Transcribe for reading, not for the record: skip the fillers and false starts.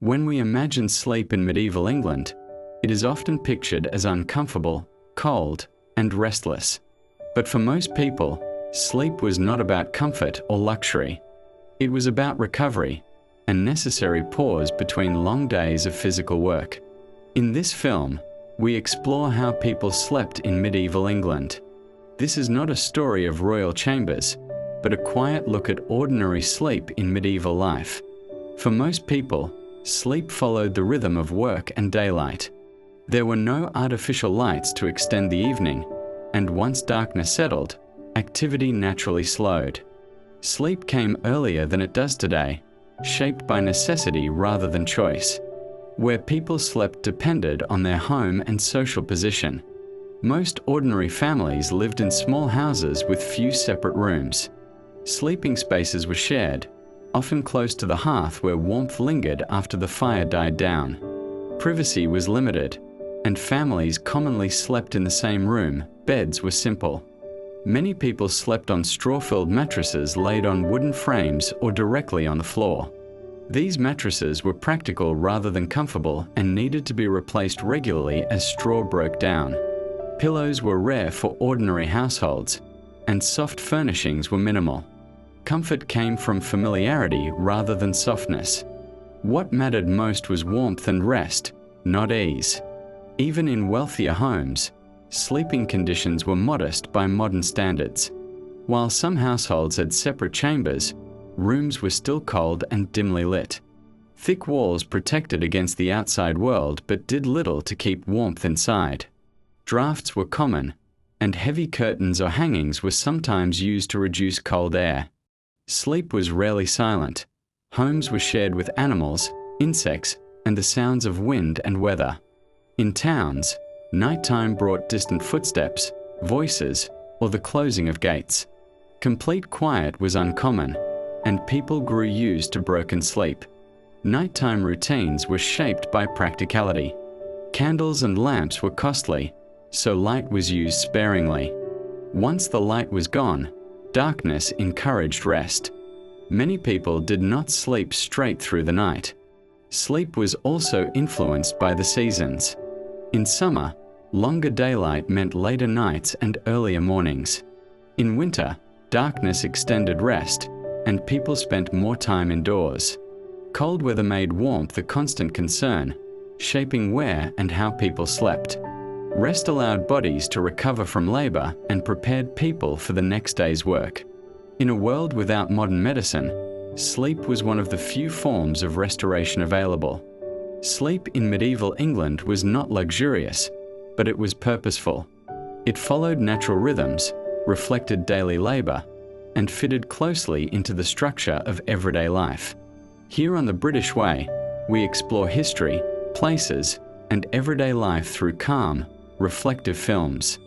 When we imagine sleep in medieval England, it is often pictured as uncomfortable, cold, and restless. But for most people, sleep was not about comfort or luxury. It was about recovery, a necessary pause between long days of physical work. In this film, we explore how people slept in medieval England. This is not a story of royal chambers, but a quiet look at ordinary sleep in medieval life. For most people, sleep followed the rhythm of work and daylight. There were no artificial lights to extend the evening, and once darkness settled, activity naturally slowed. Sleep came earlier than it does today, shaped by necessity rather than choice. Where people slept depended on their home and social position. Most ordinary families lived in small houses with few separate rooms. Sleeping spaces were shared, often close to the hearth where warmth lingered after the fire died down. Privacy was limited, and families commonly slept in the same room. Beds were simple. Many people slept on straw-filled mattresses laid on wooden frames or directly on the floor. These mattresses were practical rather than comfortable and needed to be replaced regularly as straw broke down. Pillows were rare for ordinary households, and soft furnishings were minimal. Comfort came from familiarity rather than softness. What mattered most was warmth and rest, not ease. Even in wealthier homes, sleeping conditions were modest by modern standards. While some households had separate chambers, rooms were still cold and dimly lit. Thick walls protected against the outside world but did little to keep warmth inside. Drafts were common, and heavy curtains or hangings were sometimes used to reduce cold air. Sleep was rarely silent. Homes were shared with animals, insects, and the sounds of wind and weather. In towns, nighttime brought distant footsteps, voices, or the closing of gates. Complete quiet was uncommon, and people grew used to broken sleep. Nighttime routines were shaped by practicality. Candles and lamps were costly, so light was used sparingly. Once the light was gone, darkness encouraged rest. Many people did not sleep straight through the night. Sleep was also influenced by the seasons. In summer, longer daylight meant later nights and earlier mornings. In winter, darkness extended rest, and people spent more time indoors. Cold weather made warmth a constant concern, shaping where and how people slept. Rest allowed bodies to recover from labor and prepared people for the next day's work. In a world without modern medicine, sleep was one of the few forms of restoration available. Sleep in medieval England was not luxurious, but it was purposeful. It followed natural rhythms, reflected daily labor, and fitted closely into the structure of everyday life. Here on The British Way, we explore history, places, and everyday life through calm, reflective films.